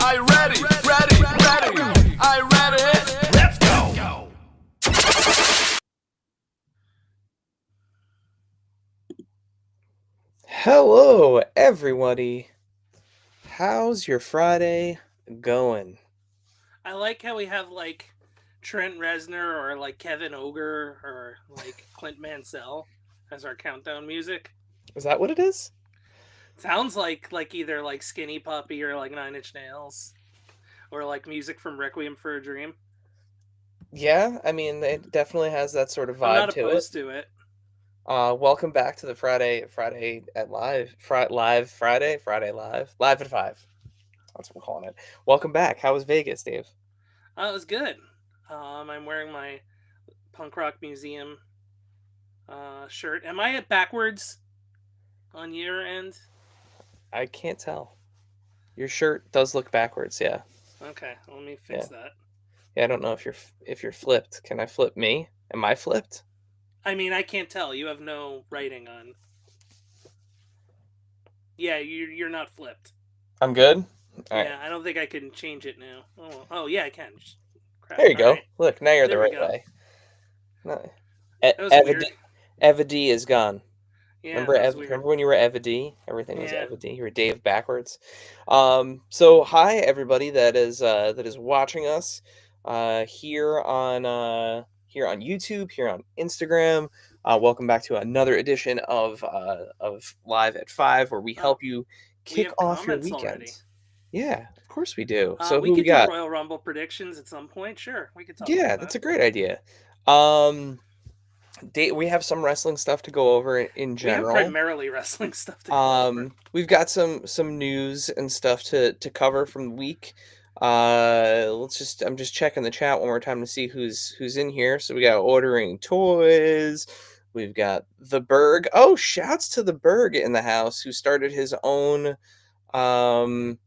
Are you ready? Ready? Ready? Are you ready? Let's go! Hello, everybody. How's your Friday going? I like how we have like Trent Reznor or like Kevin Ogre or like Clint Mansell as our countdown music. Is that what it is? Sounds like either like Skinny Puppy or like Nine Inch Nails or like music from Requiem for a Dream. Yeah, I mean, it definitely has that sort of I'm vibe not to it. opposed to it. Welcome back to the Friday at Live Friday Live at 5. That's what we're calling it. Welcome back. How was Vegas, Dave? It was good. I'm wearing my punk rock museum shirt. Am I at backwards on your end? I can't tell. Your shirt does look backwards. Yeah, Okay, let me yeah, fix that. yeah. I don't know if you're flipped. Can I flip me? Am I flipped? I mean, I can't tell. You have no writing on. Yeah, you're not flipped. I'm good. All right. Yeah, I don't think I can change it now. Oh yeah, I can. Crap. There you All go. right, Look, now you're the there we right go. way. No. That was weird. Eva D is gone. Yeah, that was weird. Remember when you were Eva D? Everything was Yeah. Eva D. You were Dave backwards. So hi everybody that is watching us here on YouTube, here on Instagram. Welcome back to another edition of Live at 5, where we Oh, help you we kick have off your comments weekend. already. Yeah, of course we do. So We who we could do got? Royal Rumble predictions at some point. Sure, we could talk Yeah, about that's that. a great idea. Um, we have some wrestling stuff to go over in We have general. primarily wrestling stuff to go over. We've got some news and stuff to cover from the week. I'm just checking the chat one more time to see who's in here. So we got Ordering Toys. We've got the Berg. Oh, shouts to the Berg in the house, who started um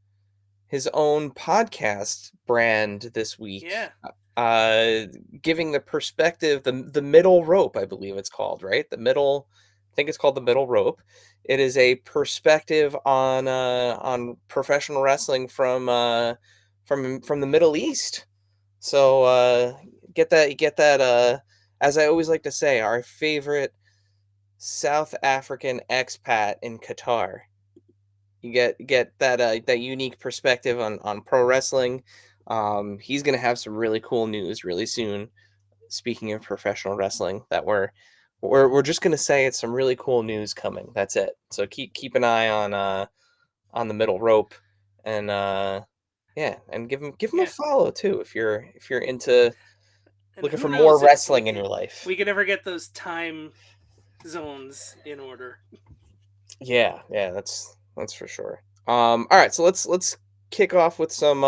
his own podcast brand this week. Yeah. Giving the perspective, the middle rope, I believe it's called, right? I think it's called the middle rope. It is a perspective on professional wrestling from the Middle East. So get that. As I always like to say, our favorite South African expat in Qatar. You get that unique perspective on pro wrestling. He's gonna have some really cool news really soon. Speaking of professional wrestling, that we're just gonna say it's some really cool news coming. That's it. So keep an eye on the middle rope, and yeah, and give him a Yeah. follow too if you're into And looking who for more knows if wrestling in your life. we could ever get those time zones in order. Yeah, that's for sure. All right, so let's kick off with some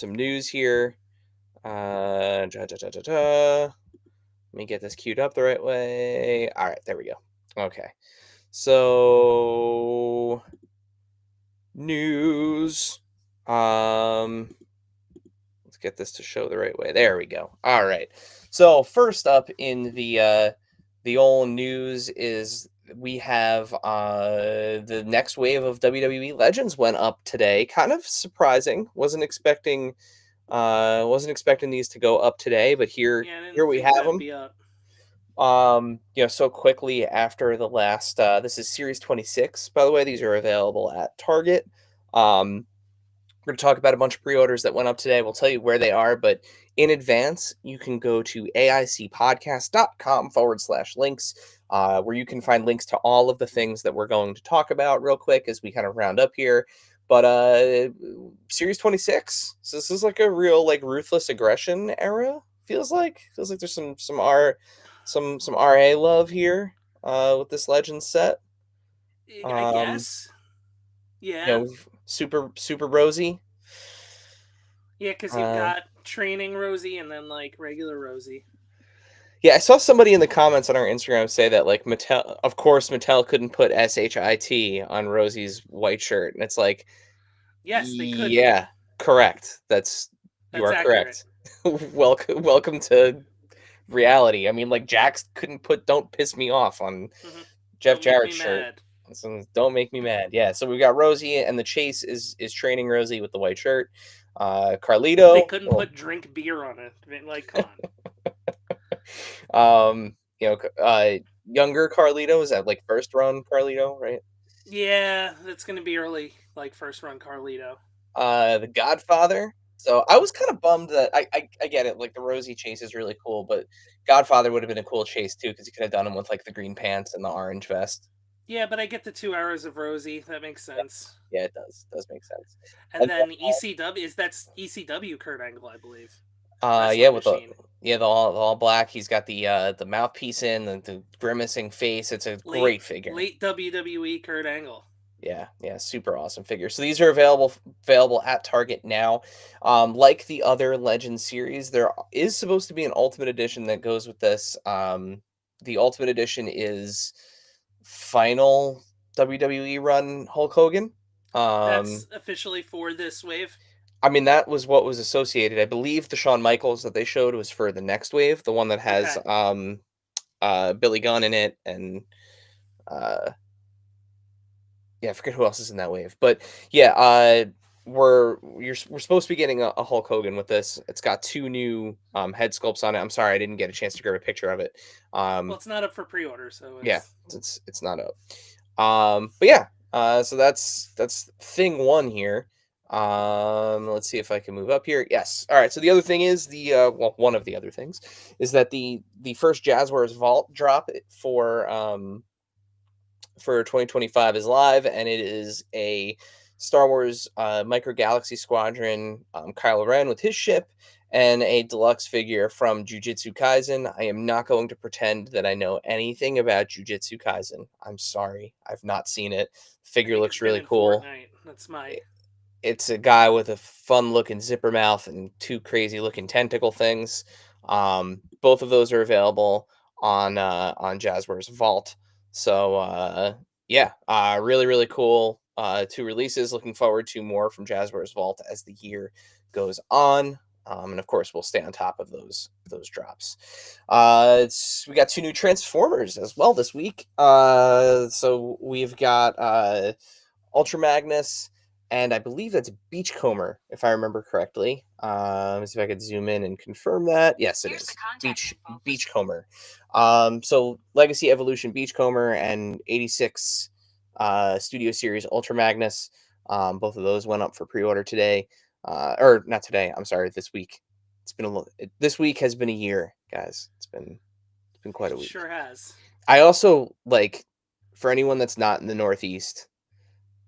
news here. Let me get this queued up the right way. All right, there we go. Okay, so news. Let's get this to show the right way. There we go. All right. So first up in the old news is we have the next wave of WWE Legends went up today. Kind of surprising. Wasn't expecting these to go up today, but here Yeah, I didn't here we think have that'd them. be up. So quickly after the last this is series 26, by the way. These are available at Target. We're going to talk about a bunch of pre-orders that went up today. We'll tell you where they are, but in advance, you can go to aicpodcast.com/links, where you can find links to all of the things that we're going to talk about real quick as we kind of round up here. But Series 26, so this is like a real like ruthless aggression era. Feels like there's some RA love here with this Legends set. I guess. Yeah. Super Rosie. Yeah, because you've got training Rosie and then like regular Rosie. Yeah, I saw somebody in the comments on our Instagram say that like Mattel couldn't put SHIT on Rosie's white shirt, and it's like, Yes, they couldn't. yeah, correct. You That's are accurate. correct. Welcome to reality. I mean, like Jax couldn't put "Don't piss me off" on Mm-hmm. Jeff Don't make me Jarrett's shirt. mad. So don't make me mad. Yeah, so we got Rosie, and the Chase is training Rosie with the white shirt. Carlito. They couldn't put drink beer on it. Like, come on. Younger Carlito, is that like first run Carlito, right? Yeah, that's gonna be early, like first run Carlito. The Godfather. So I was kind of bummed that I get it, like the Rosie chase is really cool, but Godfather would have been a cool chase too because you could have done him with like the green pants and the orange vest. Yeah, but I get the 2 hours of Rosie. That makes sense. Yeah, it does make sense. And then ECW that's ECW Kurt Angle, I believe. Yeah, with the all black. He's got the mouthpiece in, the grimacing face. It's a great figure. Late WWE Kurt Angle. Yeah, super awesome figure. So these are available at Target now. Like the other Legends series, there is supposed to be an Ultimate Edition that goes with this. The Ultimate Edition is final WWE run Hulk Hogan. That's officially for this wave. I mean, that was what was associated. I believe the Shawn Michaels that they showed was for the next wave, the one that has Billy Gunn in it, and I forget who else is in that wave. But yeah, we're supposed to be getting a Hulk Hogan with this. It's got 2 new head sculpts on it. I'm sorry I didn't get a chance to grab a picture of it. Well, it's not up for pre-order, so it's not up. But yeah, so that's thing 1 here. Let's see if I can move up here. Yes. All right. So the other thing is one of the other things is that the first Jazzwares Vault drop for 2025 is live, and it is a Star Wars Micro Galaxy Squadron Kylo Ren with his ship and a deluxe figure from Jujutsu Kaisen. I am not going to pretend that I know anything about Jujutsu Kaisen. I'm sorry. I've not seen it. The figure looks really cool. That's my... It's a guy with a fun-looking zipper mouth and 2 crazy-looking tentacle things. Both of those are available on Jazzwares Vault. So really, really cool 2 releases. Looking forward to more from Jazzwares Vault as the year goes on. And of course, we'll stay on top of those drops. We got 2 new Transformers as well this week. So we've got Ultra Magnus, and I believe that's Beachcomber, if I remember correctly. Let's see if I could zoom in and confirm that. Yes, it is. Beachcomber. So Legacy Evolution Beachcomber and 86 Studio Series Ultra Magnus. Both of those went up for pre-order today. Or not today. I'm sorry. This week. This week has been a year, guys. It's been quite a week. Sure has. I also for anyone that's not in the Northeast,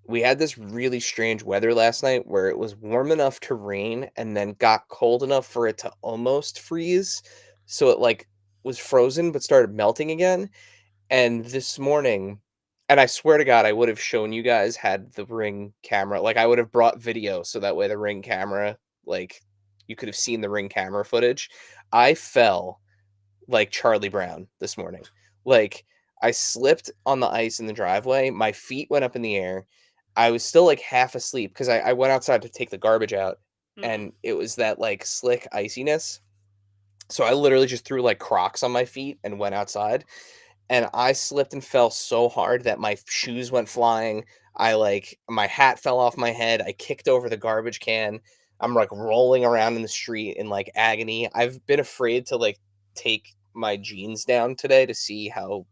we had this really strange weather last night where it was warm enough to rain and then got cold enough for it to almost freeze. So it was frozen but started melting again. And this morning, and I swear to God, I would have shown you guys had the Ring camera. I would have brought video so that way the Ring camera, you could have seen the Ring camera footage. I fell like Charlie Brown this morning. I slipped on the ice in the driveway. My feet went up in the air. I was still half asleep because I went outside to take the garbage out, and it was that slick iciness. So I literally just threw Crocs on my feet and went outside, and I slipped and fell so hard that my shoes went flying. My hat fell off my head. I kicked over the garbage can. I'm rolling around in the street in agony. I've been afraid to take my jeans down today to see how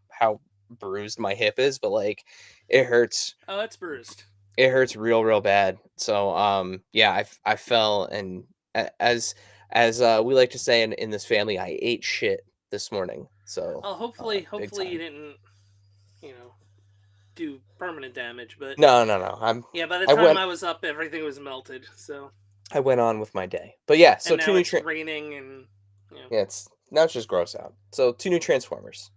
bruised my hip is, but it hurts. Oh, it's bruised. It hurts real bad. So I fell, and as we like to say in this family, I ate shit this morning. So hopefully you didn't do permanent damage, but no. By the time I was up, everything was melted. So I went on with my day. But yeah, so and now it's raining, and it's just gross out. So 2 new Transformers.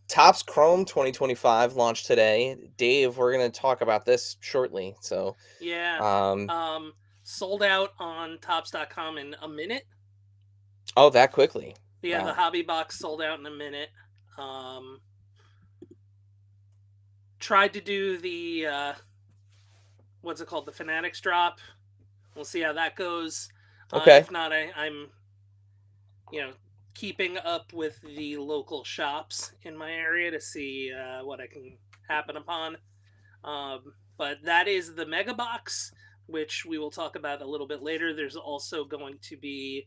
Topps Chrome 2025 launched today. Dave, we're going to talk about this shortly. So sold out on Topps.com in a minute. Oh, that quickly. Yeah, wow. The hobby box sold out in a minute. Tried to do the what's it called? The Fanatics drop. We'll see how that goes. Okay. If not, I'm keeping up with the local shops in my area to see what I can happen upon. But that is the Mega Box, which we will talk about a little bit later. There's also going to be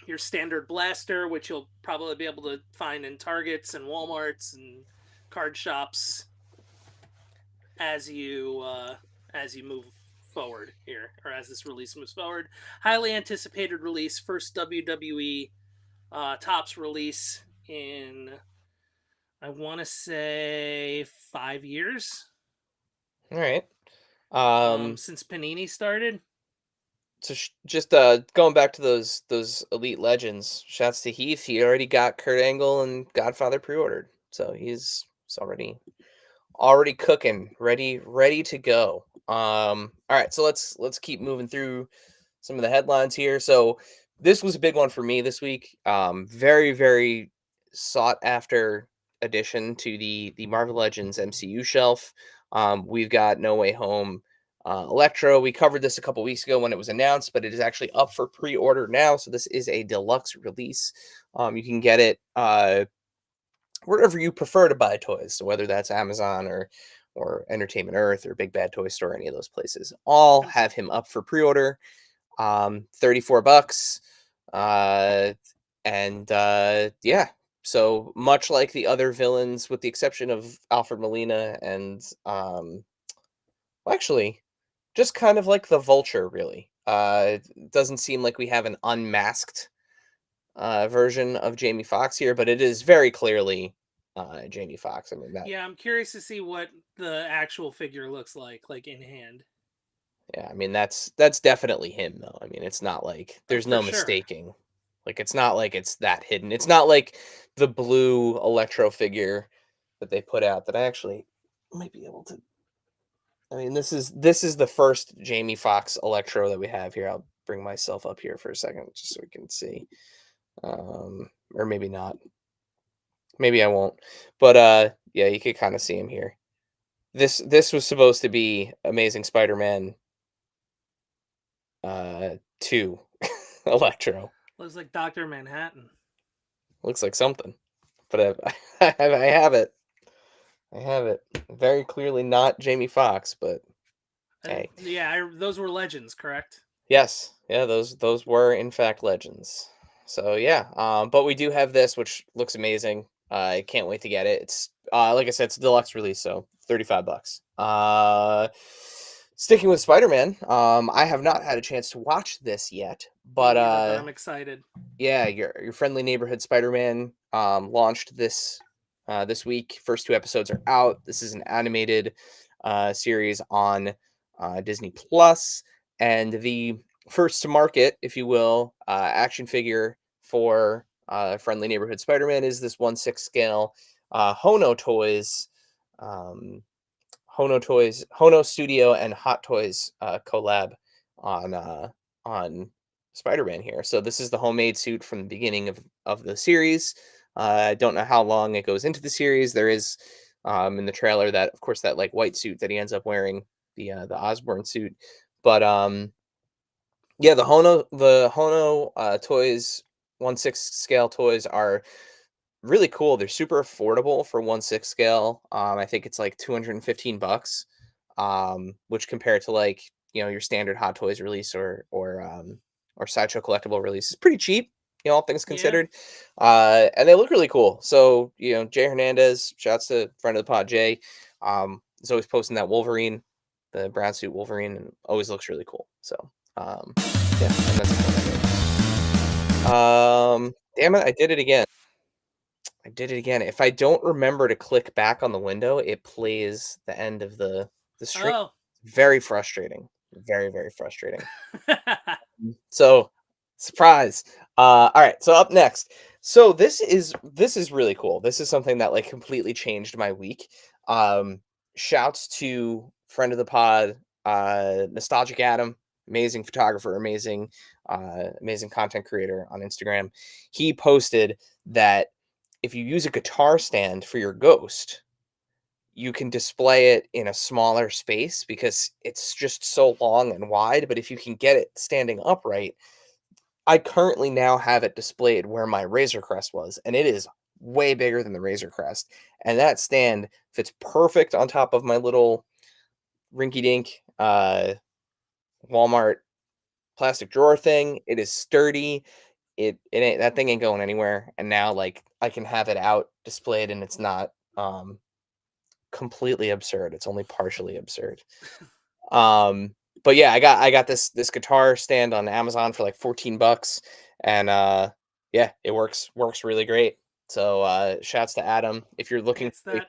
your standard blaster, which you'll probably be able to find in Targets and Walmarts and card shops as you move forward here, or as this release moves forward. Highly anticipated release, first WWE Tops release in, I want to say, 5 years. All right. Since Panini started. So just going back to those elite legends. Shouts to Heath. He already got Kurt Angle and Godfather pre-ordered, so he's already cooking, ready to go. All right, so let's keep moving through some of the headlines here. So this was a big one for me this week. Very very sought after addition to the Marvel Legends MCU shelf. We've got No Way Home Electro. We covered this a couple weeks ago when it was announced, but it is actually up for pre-order now. So this is a deluxe release. You can get it wherever you prefer to buy toys. So whether that's Amazon or Entertainment Earth or Big Bad Toy Store, any of those places, all have him up for pre-order. $34. Yeah. So much like the other villains, with the exception of Alfred Molina and actually, just kind of like the Vulture, really. It doesn't seem like we have an unmasked version of Jamie Foxx here, but it is very clearly Jamie Foxx. I mean that. Yeah, I'm curious to see what the actual figure looks like in hand. Yeah, I mean that's definitely him though. I mean it's not like there's for no sure. mistaking. Like it's not like it's that hidden. It's not like the blue Electro figure that they put out that I actually might be able to. I mean this is the first Jamie Foxx Electro that we have here. I'll bring myself up here for a second just so we can see. Or maybe not. Maybe I won't. But yeah, you could kind of see him here. This was supposed to be Amazing Spider-Man 2 Electro. Looks like Dr. Manhattan. Looks like something. But I have it. I have it. Very clearly not Jamie Foxx, but hey. Yeah, those were legends, correct? Yes. Yeah, those were in fact legends. So yeah, but we do have this, which looks amazing. I can't wait to get it. It's like I said, it's a deluxe release, so $35. Sticking with Spider-Man, I have not had a chance to watch this yet, but I'm excited. yeah, your friendly neighborhood Spider-Man launched this week. First 2 episodes are out. This is an animated series on Disney Plus, and the first to market, if you will, action figure for friendly neighborhood Spider-Man is this 1/6 scale Hono Toys. Hono Studio and Hot Toys collab on Spider-Man here. So this is the homemade suit from the beginning of the series. I don't know how long it goes into the series. There is in the trailer that, of course, that like white suit that he ends up wearing, the Osborn suit. But yeah, the Hono Toys 1/6 scale toys are really cool. They're super affordable for 1/6 scale. I think it's like $215, which compared to like your standard Hot Toys release or Sideshow collectible release is pretty cheap. All things considered, and they look really cool. So Jay Hernandez, shouts to friend of the pod Jay, is always posting that Wolverine, the brown suit Wolverine, and always looks really cool. So yeah, and that's damn it, I did it again. If I don't remember to click back on the window, it plays the end of the stream. Oh. Very frustrating. Very, very frustrating. So, surprise. All right. So up next. So this is really cool. This is something that like completely changed my week. Shouts to friend of the pod, Nostalgic Adam, amazing photographer, amazing content creator on Instagram. He posted that if you use a guitar stand for your Ghost, you can display it in a smaller space because it's just so long and wide. But if you can get it standing upright, I currently now have it displayed where my Razor Crest was, and it is way bigger than the Razor Crest. And that stand fits perfect on top of my little rinky-dink Walmart plastic drawer thing. It is sturdy. It ain't, that thing ain't going anywhere. And now like I can have it out displayed and it's not completely absurd. It's only partially absurd. But yeah, I got this guitar stand on Amazon for like $14 and yeah, it works really great. So shouts to Adam if you're looking It's for that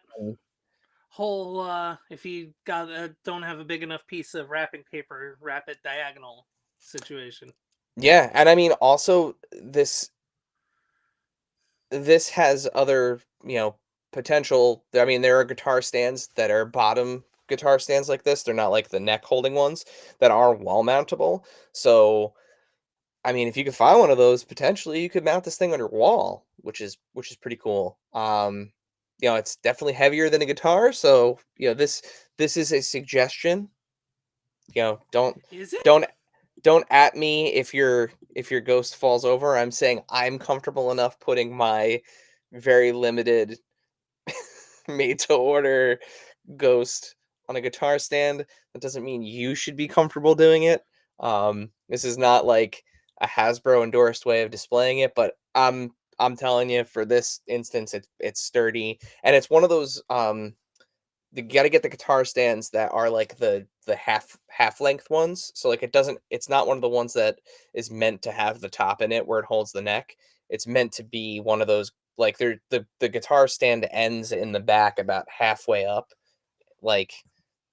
whole if you got don't have a big enough piece of wrapping paper, wrap it diagonal situation. yeah, and I mean also this has other, potential. I mean, there are guitar stands that are bottom guitar stands like this. They're not like the neck holding ones that are wall mountable. So, I mean, if you could find one of those, potentially you could mount this thing on your wall, which is pretty cool. It's definitely heavier than a guitar, so this is a suggestion. Don't Is it? don't don't at me if your ghost falls over. I'm saying I'm comfortable enough putting my very limited made to order ghost on a guitar stand. That doesn't mean you should be comfortable doing it. This is not like a Hasbro endorsed way of displaying it, but I'm telling you, for this instance, it's sturdy, and it's one of those you got to get the guitar stands that are like the half length ones. So like it's not one of the ones that is meant to have the top in it where it holds the neck. It's meant to be one of those, like the guitar stand ends in the back about halfway up. Like,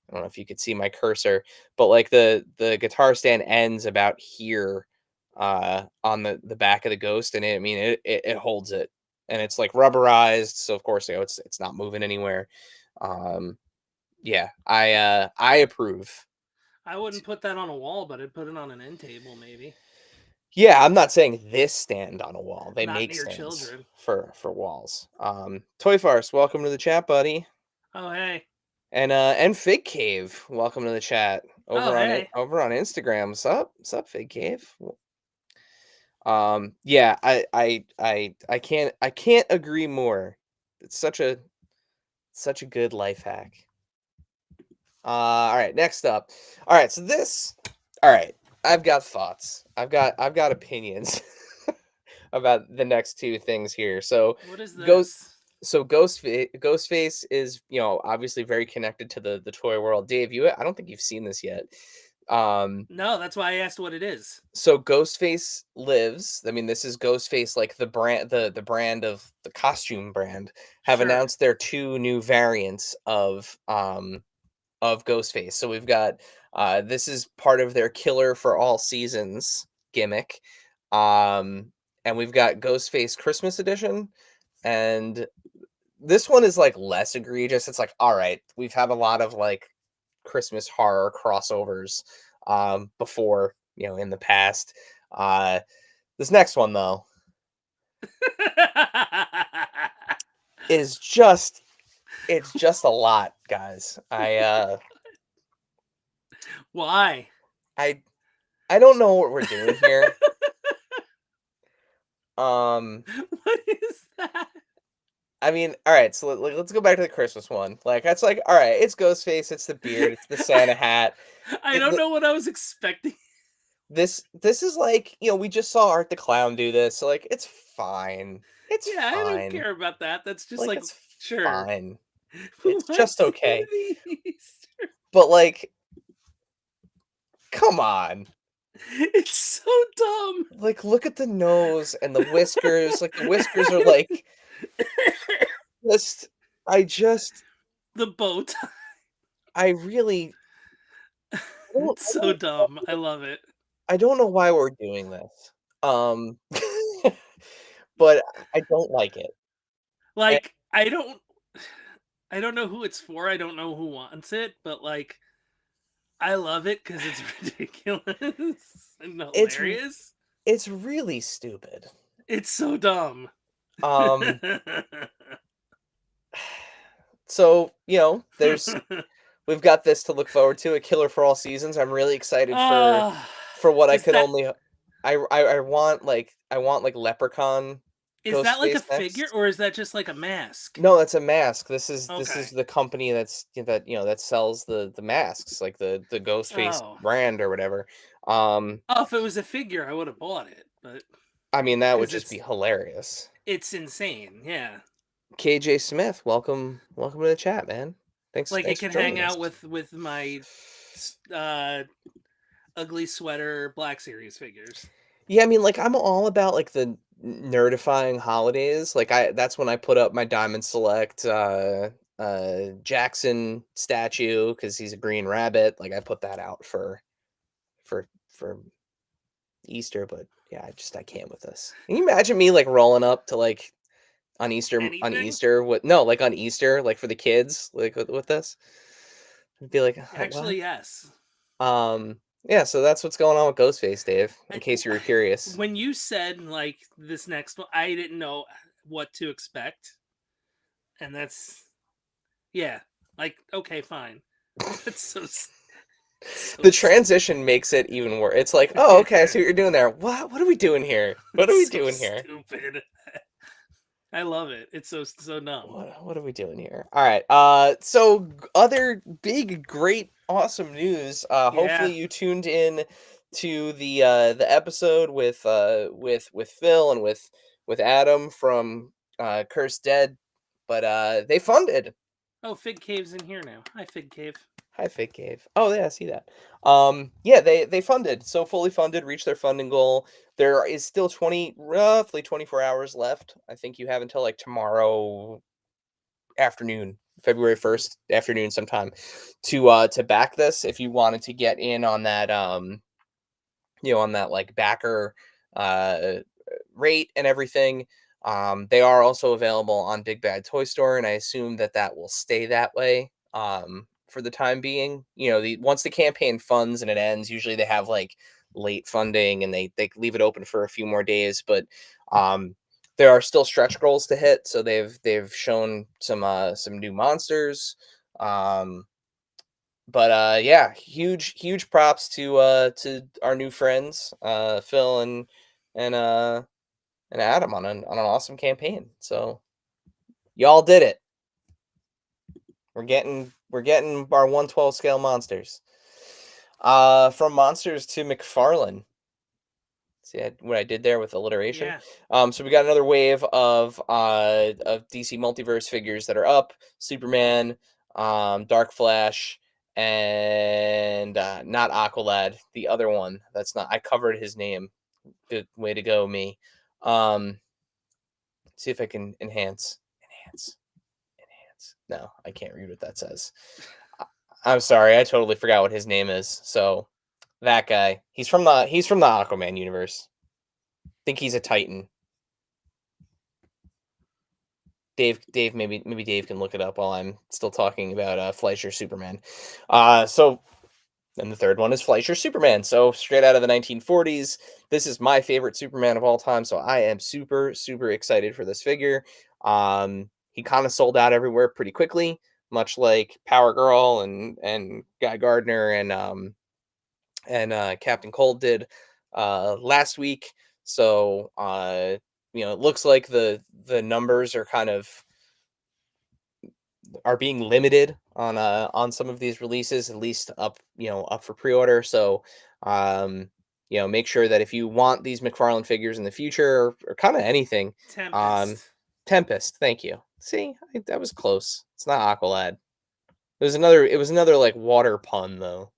I don't know if you could see my cursor, but like the guitar stand ends about here on the back of the ghost, and it holds it, and it's like rubberized, so of course it's not moving anywhere. Yeah, I approve. I wouldn't put that on a wall, but I'd put it on an end table, maybe. Yeah, I'm not saying this stand on a wall. They Not make near stands children. for walls. Toy Farce, welcome to the chat, buddy. Oh hey. And Fig Cave, welcome to the chat Oh hey. over on Instagram. What's up, Fig Cave? Yeah, I can't agree more. It's such a good life hack. All right, next up. All right, so all right, I've got thoughts. I've got opinions about the next two things here. So What is Ghost this? Ghostface is, obviously very connected to the toy world. Dave, I don't think you've seen this yet. No, that's why I asked what it is. So Ghostface lives. I mean, this is Ghostface, like the brand, the brand of the costume brand, have Sure. announced their two new variants of Ghostface. So we've got this is part of their Killer for All Seasons gimmick. And we've got Ghostface Christmas edition, and this one is like less egregious. It's like, all right, we've had a lot of like Christmas horror crossovers before, in the past. This next one though is it's just a lot, guys. Why? I don't know what we're doing here. What is that? I mean, all right, so let's go back to the Christmas one. Like, that's like, all right, it's Ghostface, it's the beard, it's the Santa hat. I don't know what I was expecting. This is like, we just saw Art the Clown do this, so like, it's fine. It's Yeah, fine. I don't care about that. That's just like it's sure. fine. It's What's just in okay. these? But like, come on. It's so dumb. Like, look at the nose and the whiskers. Like, the whiskers are like the bow tie. I really It's so dumb. I love it. I don't know why we're doing this. But I don't like it. Like I don't know who it's for. I don't know who wants it, but like I love it because it's ridiculous and hilarious. It's really stupid. It's so dumb. Um so, we've got this to look forward to, a Killer for All Seasons. I'm really excited for what I could only I want like Leprechaun Is that like a Ghostface figure next. or is that just like a mask? No, that's a mask. This is Okay. the company that sells the masks, like the Ghostface Oh. brand or whatever. Oh, if it was a figure, I would have bought it, but I mean that would because just be hilarious. it's insane. Yeah. KJ Smith, welcome to the chat, man. Like it Thanks for could hang joining out us. with my uh ugly sweater Black Series figures. Yeah, I mean, like I'm all about like the nerdifying holidays. Like that's when I put up my Diamond Select Jackson statue because he's a green rabbit. Like I put that out for Easter, but yeah, I can't with this. Can you imagine me like rolling up to like Anything? With no, like on Easter, like for the kids, like with this? I'd be like, what? Actually, yes. Yeah, so that's what's going on with Ghostface, Dave, in I, case you were curious. when you said like this next one, I didn't know what to expect, and that's yeah. Like okay, fine. That's so The transition makes it even worse. It's like, oh, okay, I see what you're doing there. What are we doing here? What are we so doing here? stupid. I love it. It's so dumb. What are we doing here? All right. So other big, great, awesome news. Yeah. Hopefully you tuned in to the episode with Phil and with Adam from Cursed Dead, but they funded. Oh, Fig Cave's in here now. Hi, Fig Cave. Hi, Fake Cave. Oh yeah, I see that. Yeah, they funded, so fully funded, reached their funding goal. There is still roughly 24 hours left. I think you have until like tomorrow afternoon, February 1st afternoon sometime to back this if you wanted to get in on that on that like backer uh rate and everything. They are also available on Big Bad Toy Store, and I assume that will stay that way for the time being. Once the campaign funds and it ends, usually they have like late funding and they leave it open for a few more days, but um, there are still stretch goals to hit. So they've shown some new monsters. But yeah, huge props to our new friends, Phil and and Adam on an awesome campaign. So y'all did it. We're getting our 112 scale monsters. From monsters to McFarlane. See what I did there with alliteration? Yeah. So we got another wave of DC Multiverse figures that are up. Superman, Dark Flash, and not Aqualad, the other one. That's not. I covered his name. Good way to go, me. See if I can enhance. No, I can't read what that says. I'm sorry, I totally forgot what his name is. So that guy, he's from the Aquaman universe. I think he's a Titan. Dave, maybe Dave can look it up while I'm still talking about Fleischer Superman. So then the third one is Fleischer Superman. So straight out of the 1940s. This is my favorite Superman of all time. So I am super excited for this figure. He kind of sold out everywhere pretty quickly, much like Power Girl and Guy Gardner and Captain Cold did last week. So it looks like the numbers are being limited on some of these releases, at least up for pre-order. So make sure that if you want these McFarlane figures in the future or kind of anything, Tempest. Tempest, thank you. See, that was close. It's not Aqualad. It was another like water pun though.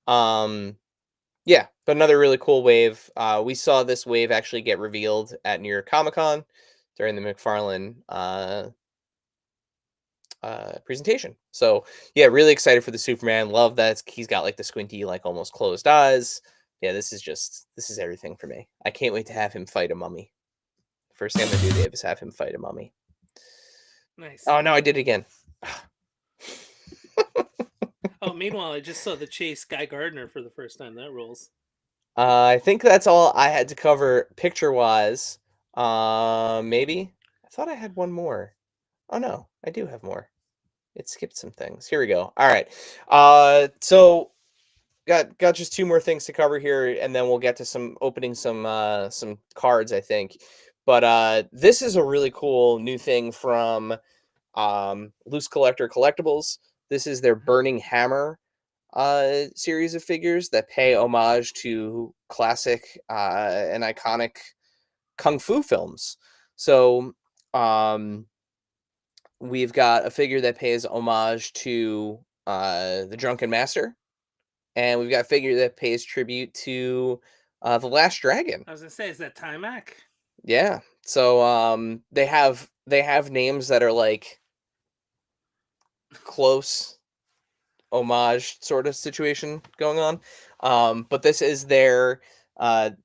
Yeah, but another really cool wave. We saw this wave actually get revealed at New York Comic Con during the McFarlane presentation. So yeah, really excited for the Superman. Love that he's got like the squinty, like almost closed eyes. Yeah, this is everything for me. I can't wait to have him fight a mummy. First thing I'm gonna do, Dave, is have him fight a mummy. Nice. Oh no, I did it again. Oh, meanwhile, I just saw the chase Guy Gardner for the first time. That rules. I think that's all I had to cover picture wise. Maybe I thought I had one more. Oh no, I do have more. It skipped some things. Here we go. All right. So got just two more things to cover here, and then we'll get to opening some cards, I think. But this is a really cool new thing from Loose Collector Collectibles. This is their Burning Hammer series of figures that pay homage to classic and iconic kung fu films. So we've got a figure that pays homage to the Drunken Master, and we've got a figure that pays tribute to the Last Dragon. I was gonna say, is that Timac? Yeah. So they have names that are like close homage sort of situation going on. But this is their kind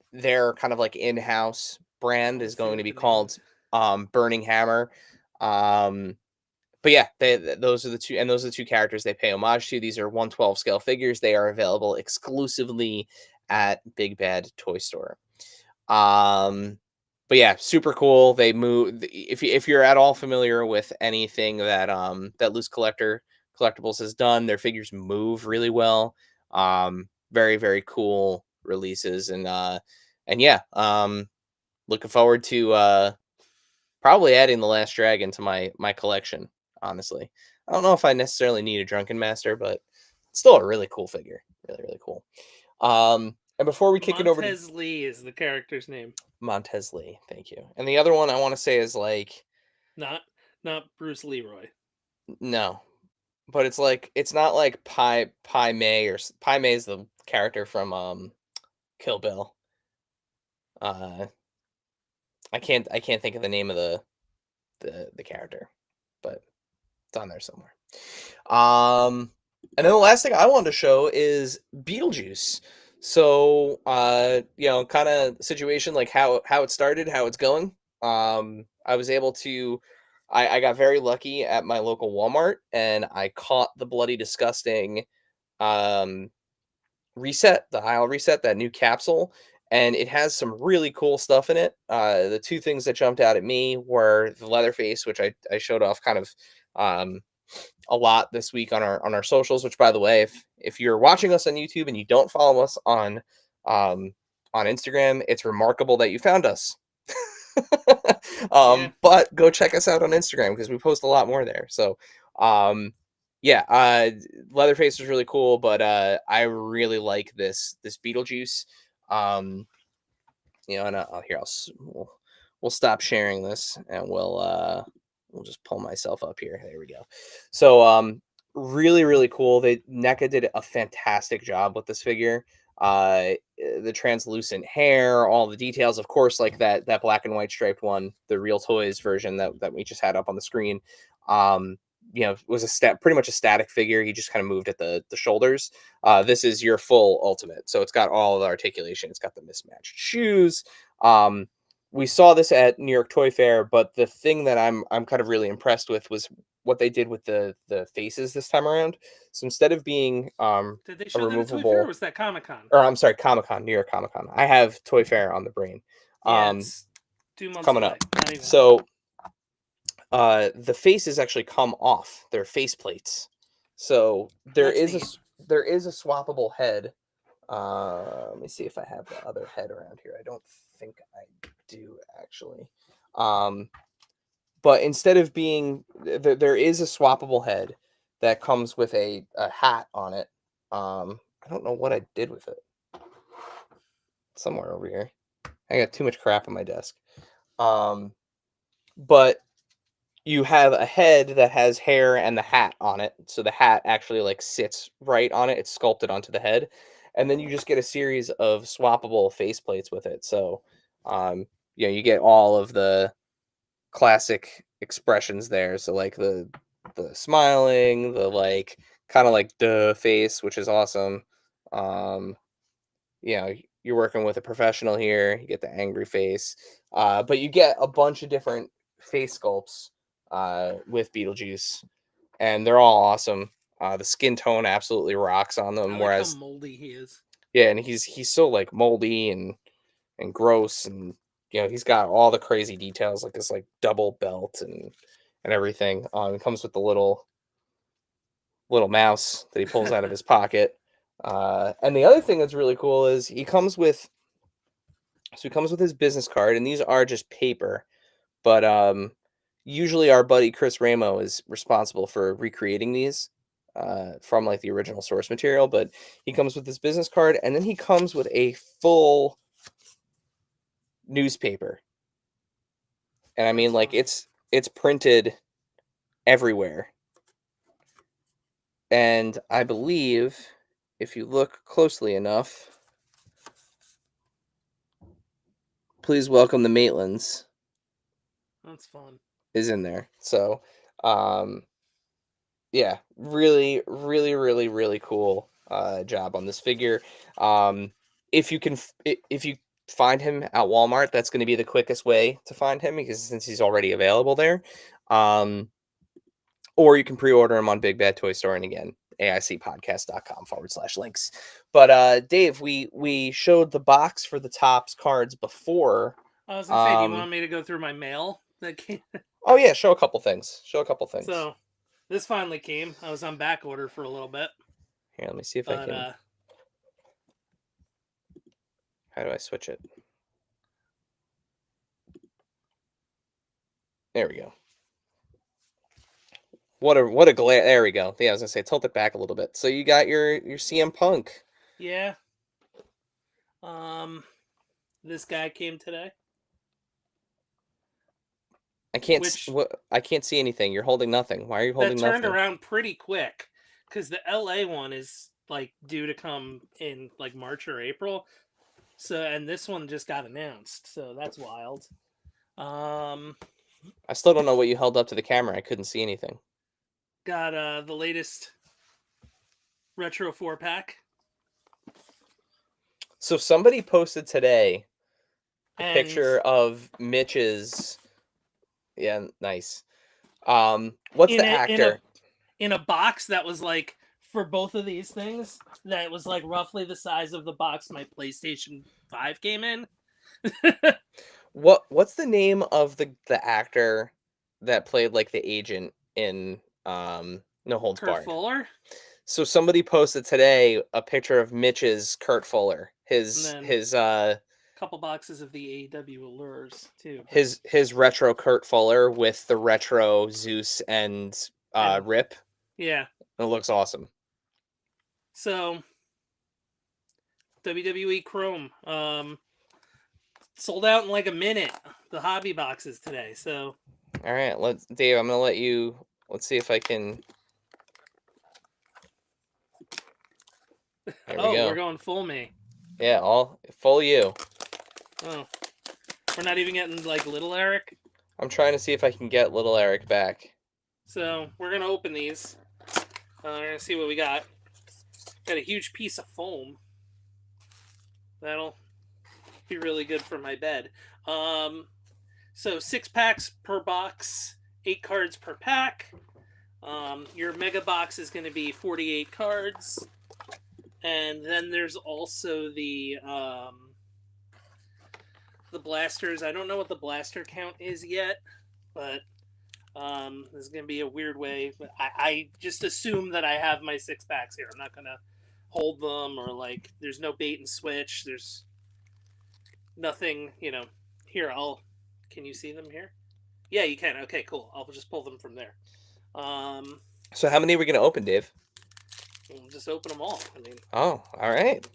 of like in-house brand is going to be called Burning Hammer. But yeah, those are the two characters they pay homage to. These are 1/12 scale figures. They are available exclusively at Big Bad Toy Store. But yeah, super cool. They move. If you're at all familiar with anything that that Loose Collector Collectibles has done, their figures move really well. Very, very cool releases, and yeah, looking forward to probably adding the Last Dragon to my collection. Honestly, I don't know if I necessarily need a Drunken Master, but it's still a really cool figure. Really, really cool. And before we kick it over to Montez Lee is the character's name. Montez Lee, thank you. And the other one I want to say is like Not Bruce Leroy. no, but it's not like Pai Mei or Pai Mei is the character from Kill Bill. I can't think of the name of the character, but it's on there somewhere. And then the last thing I wanted to show is Beetlejuice. So, kind of situation like how it started, how it's going. I was able to, I got very lucky at my local Walmart, and I caught the Bloody Disgusting reset, the aisle reset, that new capsule, and it has some really cool stuff in it. The two things that jumped out at me were the Leatherface, which I showed off kind of a lot this week on our socials, which by the way, if you're watching us on YouTube and you don't follow us on Instagram, it's remarkable that you found us. But go check us out on Instagram because we post a lot more there. So Leatherface was really cool, but I really like this Beetlejuice. And we'll stop sharing this and we'll just pull myself up here. There we go. So really, really cool. NECA did a fantastic job with this figure. The translucent hair, all the details, of course, like that black and white striped one, the Real Toys version that we just had up on the screen. Was pretty much a static figure. He just kind of moved at the shoulders. This is your full ultimate. So it's got all the articulation. It's got the mismatched shoes. We saw this at New York Toy Fair, but the thing that I'm kind of really impressed with was what they did with the faces this time around. So instead of being did they show that at Toy Fair, or was that Comic-Con? Or I'm sorry, Comic-Con, New York Comic-Con. I have Toy Fair on the brain. It's 2 months coming away. up. So the faces actually come off. They're face plates. So there is a swappable head. Let me see if I have the other head around here. I don't think I do actually. But instead of being there is a swappable head that comes with a hat on it. I don't know what I did with it. Somewhere over here. I got too much crap on my desk. But you have a head that has hair and the hat on it. So the hat actually like sits right on it. It's sculpted onto the head. And then you just get a series of swappable faceplates with it. So, you get all of the classic expressions there. So like the smiling, the like kind of like duh face, which is awesome. You're working with a professional here. You get the angry face. But you get a bunch of different face sculpts with Beetlejuice, and they're all awesome. The skin tone absolutely rocks on them. I like whereas how moldy he is. Yeah, and he's so like moldy and gross, and he's got all the crazy details like this like double belt and everything. It comes with the little mouse that he pulls out of his pocket. And the other thing that's really cool is he comes with So he comes with his business card, and these are just paper. But usually our buddy Chris Ramo is responsible for recreating these from like the original source material. But he comes with his business card, and then he comes with a full newspaper. And I mean, That's like fun. it's printed everywhere. And I believe if you look closely enough, please welcome the Maitlands That's fun. is in there. So, yeah, really, really, really, really cool job on this figure. If you can, if you find him at Walmart, that's going to be the quickest way to find him because since he's already available there. Or you can pre-order them on Big Bad Toy Store, and again, aicpodcast.com/links. But Dave, we showed the box for the Topps cards before. I was gonna say, do you want me to go through my mail that came? Oh yeah, show a couple things. So, this finally came. I was on back order for a little bit. Here, let me see if I But can. How do I switch it? There we go. What a glare! There we go. Yeah, I was gonna say tilt it back a little bit. So you got your CM Punk. yeah, this guy came today. I can't. Which- I can't see anything. You're holding nothing. Why are you holding That turned nothing? around pretty quick because the LA one is like due to come in like March or April. So, and this one just got announced, so that's wild. I still don't know what you held up to the camera. I couldn't see anything. Got the latest retro 4-pack. So somebody posted today a And picture of Mitch's. Yeah, nice. What's in the a- actor? in a box that was like for both of these things that was like roughly the size of the box my PlayStation 5 came in. What's the name of the actor that played like the agent in No Holds Kurt Barred? Fuller. So somebody posted today a picture of Mitch's Kurt Fuller. His And then- his Couple boxes of the AEW allures too. but- his retro Kurt Fuller with the retro Zeus and And- Rip. yeah. It looks awesome. So WWE Chrome sold out in like a minute. The hobby boxes today. So All right, Dave. I'm gonna let you. Let's see if I can. There we go. we're going full me. Yeah, all full you. Oh, we're not even getting like little Eric. I'm trying to see if I can get little Eric back. So we're gonna open these. We're gonna see what we got. Got a huge piece of foam. That'll be really good for my bed. So 6 packs per box, 8 cards per pack. Your mega box is going to be 48 cards, and then there's also the blasters. I don't know what the blaster count is yet, but this is going to be a weird way. I just assume that I have my 6 packs here. I'm not going to hold them or like there's no bait and switch. There's nothing, here. Can you see them here? Yeah, you can. Okay, cool. I'll just pull them from there. So how many are we gonna open, Dave? We'll just open them all. I mean, Oh, all right.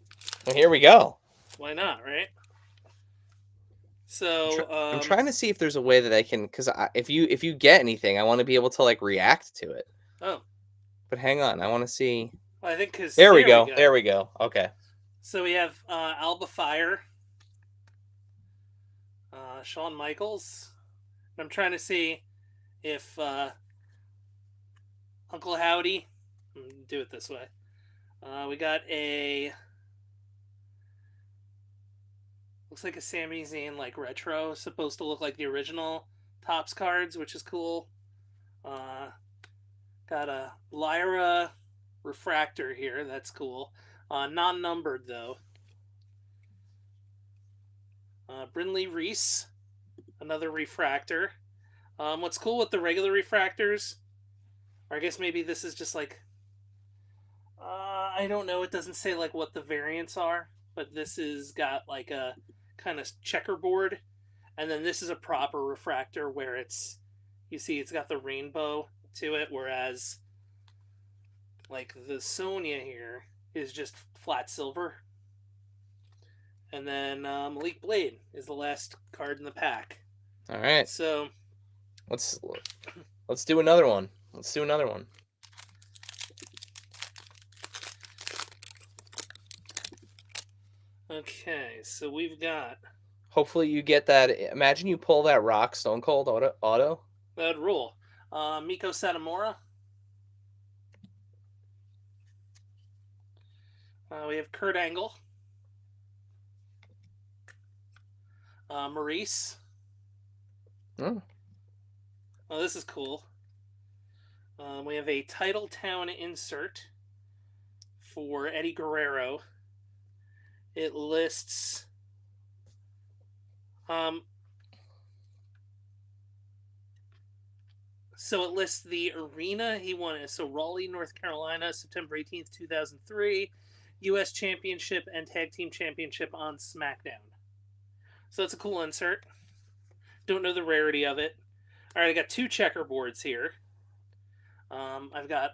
Well, here we go. why not, right? So I'm trying to see if there's a way that I can, because if you get anything, I want to be able to like react to it. Oh, But hang on, I want to see. well, I think because There we go. There we go. Okay. So we have Alba Fire, Shawn Michaels. I'm trying to see if Uncle Howdy. Do it this way. We got a. Looks like a Sami Zayn like retro, supposed to look like the original Topps cards, which is cool. Got a Lyra refractor here, that's cool. Non-numbered though. Brinley Reese, another refractor. What's cool with the regular refractors, or I guess maybe this is just like, I don't know, it doesn't say like what the variants are, but this is got like a kind of checkerboard, and then this is a proper refractor where you see it's got the rainbow to it, whereas like the Sonya here is just flat silver. And then Malik Blade is the last card in the pack. All right. So let's do another one. Okay, so we've got. Hopefully you get that. Imagine you pull that Rock Stone Cold auto. That'd rule. Miko Satomura. We have Kurt Angle. Maurice. Oh. Oh, this is cool. We have a Titletown insert for Eddie Guerrero. It lists so it lists the arena he won. So Raleigh, North Carolina, September 18th, 2003, U.S. Championship and Tag Team Championship on SmackDown. So it's a cool insert. Don't know the rarity of it. All right, I got 2 checkerboards here. I've got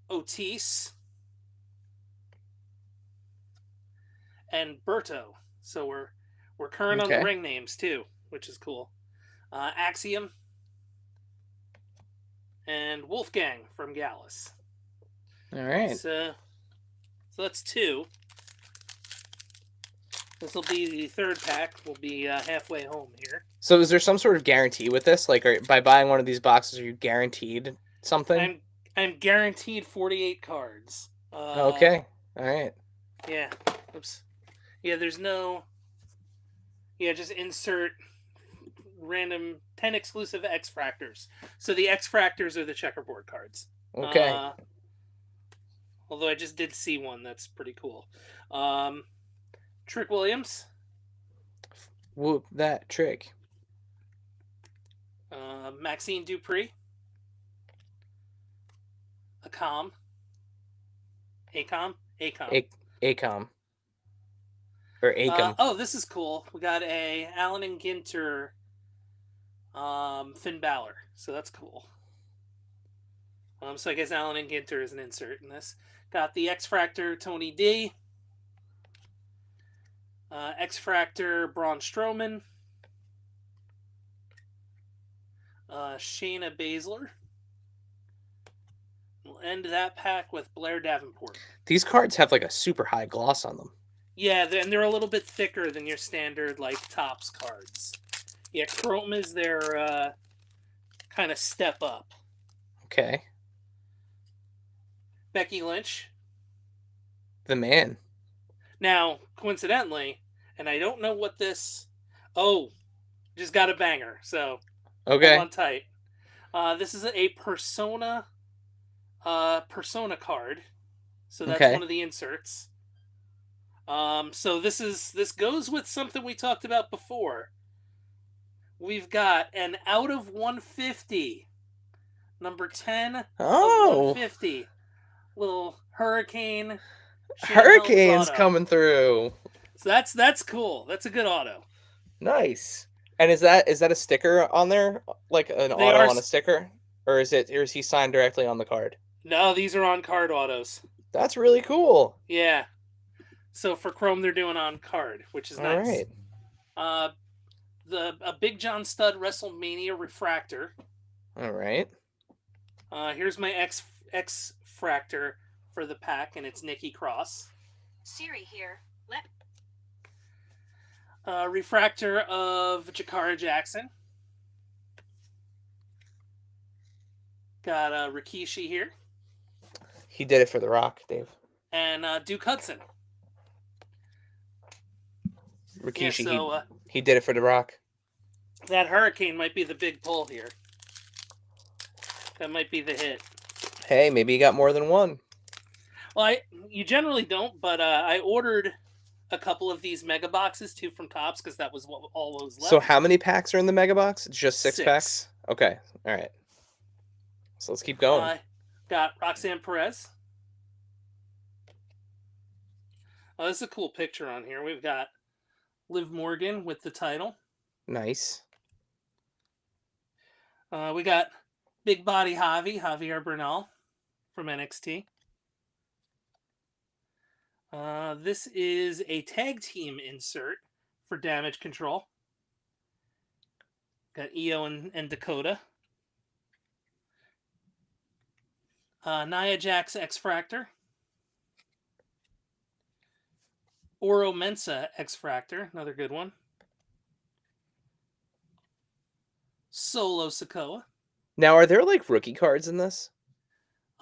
Otis and Berto. So we're current on the ring names too, which is cool. Axiom and Wolfgang from Gallus. All right. So that's 2. This will be the 3rd pack. We'll be halfway home here. So is there some sort of guarantee with this? Like, by buying one of these boxes, are you guaranteed something? I'm guaranteed 48 cards. Okay. All right. Yeah. Oops. Yeah, there's no. Yeah, just insert random 10 exclusive X Fractors. So the X Fractors are the checkerboard cards. Okay. Although I just did see one that's pretty cool. Trick Williams. Whoop that trick. Maxine Dupree. Acom. Or Acom. Oh, this is cool. We got a Allen and Ginter Finn Balor. So that's cool. So I guess Allen and Ginter is an insert in this. Got the X Fractor Tony D. X Fractor Braun Strowman. Shayna Baszler. We'll end that pack with Blair Davenport. These cards have like a super high gloss on them. Yeah, and they're a little bit thicker than your standard like Topps cards. Yeah, Chrome is their kind of step up. Okay. Becky Lynch. The man. Now, coincidentally, and I don't know what this. Oh, just got a banger. So, okay, hold on tight. This is a Persona card. So that's one of the inserts. So this goes with something we talked about before. We've got an out of 150, number 10 of 150, little Hurricane. Hurricane's coming through. So that's cool. That's a good auto. Nice. And is that a sticker on there, like an auto on a sticker, or is he signed directly on the card? No, these are on card autos. That's really cool. Yeah. So for Chrome, they're doing on card, which is nice. All right. A Big John Studd WrestleMania refractor. All right. Here's my X Fractor for the pack, and it's Nikki Cross. Siri here. Refractor of Jakara Jackson. Got Rikishi here. He did it for The Rock, Dave. And Duke Hudson. Rikishi, he did it for The Rock. That Hurricane might be the big pull here. That might be the hit. Hey, maybe you got more than one. Well, you generally don't, but I ordered a couple of these mega boxes too from Topps because that was what all was left. So how many packs are in the mega box? It's just 6 packs? Okay. All right. So let's keep going. Got Roxanne Perez. Oh, this is a cool picture on here. We've got Liv Morgan with the title. Nice. We got Big Body Javier Bernal from NXT. This is a tag team insert for Damage Control. Got Io and Dakota. Nia Jax X Fractor. Oro Mensa X Fractor, another good one. Solo Sikoa. Now, are there like rookie cards in this?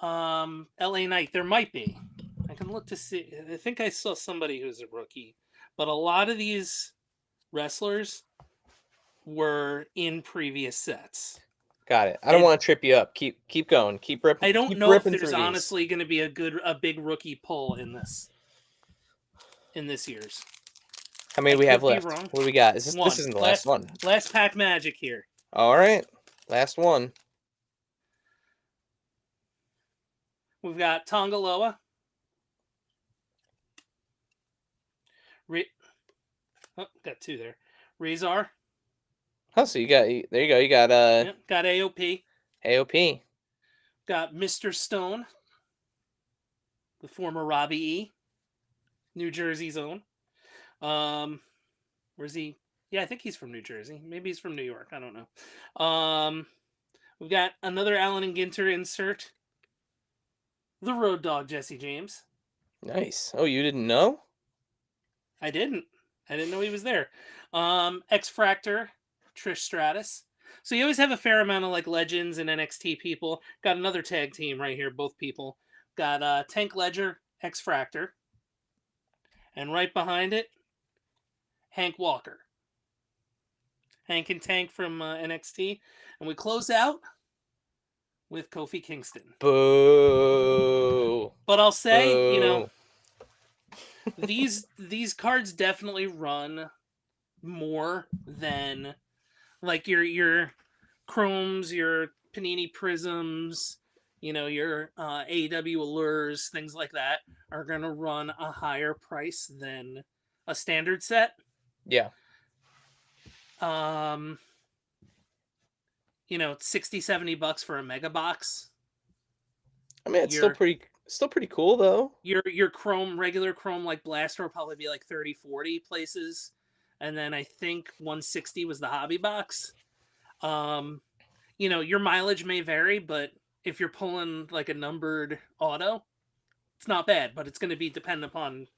LA Knight, there might be. I can look to see. I think I saw somebody who's a rookie, but a lot of these wrestlers were in previous sets. Got it. I don't want to trip you up. Keep going. Keep ripping. I don't keep know if ripping there's through these. honestly going to be a big rookie pull in this year's. How many do we have left? Wrong. What do we got? This isn't the last one. Last pack magic here. All right. Last one. We've got Tongaloa. Got two there. Razor. Oh, so you got there you go. You got got AOP. AOP. Got Mr. Stone, the former Robbie E, New Jersey's own. Where's he? Yeah, I think he's from New Jersey. Maybe he's from New York. I don't know. We've got another Allen and Ginter insert. The Road Dogg, Jesse James. Nice. Oh, you didn't know? I didn't know he was there. X Fractor, Trish Stratus. So you always have a fair amount of like legends and NXT people. Got another tag team right here, both people. Got Tank Ledger, X Fractor. And right behind it, Hank Walker. Hank and Tank from NXT. And we close out with Kofi Kingston. Boo. But I'll say, Boo. you know, these cards definitely run more than like your Chromes, your Panini Prisms, you know, your AEW Allures, things like that are going to run a higher price than a standard set. Yeah. You know, $60-$70 for a mega box. I mean, it's still pretty cool though. Your Chrome, regular Chrome like Blaster will probably be like 30-40 places. And then I think 160 was the hobby box. You know, your mileage may vary, but if you're pulling like a numbered auto, it's not bad, but it's going to be dependent upon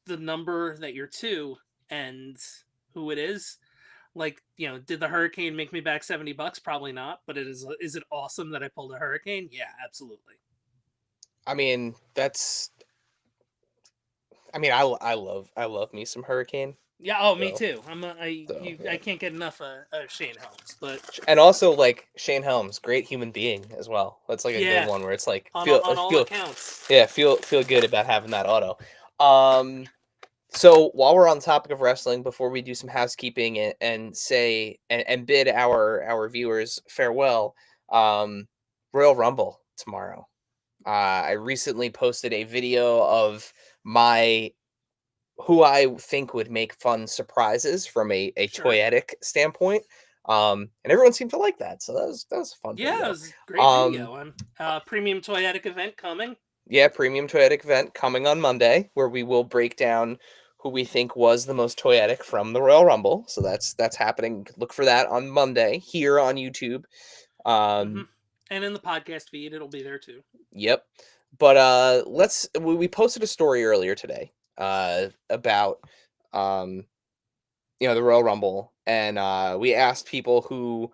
the number that you're to and who it is. Like, you know, did the Hurricane make me back $70? Probably not, but is it awesome that I pulled a Hurricane? Yeah, absolutely. I mean, I love me some Hurricane. Yeah, oh, me too. I can't get enough of Shane Helms, but and also like Shane Helms, great human being as well. That's like a good one where it's like on all accounts. Yeah, feel good about having that auto. So while we're on the topic of wrestling, before we do some housekeeping and say and bid our viewers farewell, Royal Rumble tomorrow. I recently posted a video of who I think would make fun surprises from a Sure. toyetic standpoint. And everyone seemed to like that. So that was a fun video. Yeah, it was a great video. Premium Toyetic event coming. Yeah, premium toyetic event coming on Monday, where we will break down who we think was the most toyetic from the Royal Rumble. So that's happening. Look for that on Monday here on YouTube. And in the podcast feed, it'll be there too. Yep. But we posted a story earlier today about the Royal Rumble, and we asked people who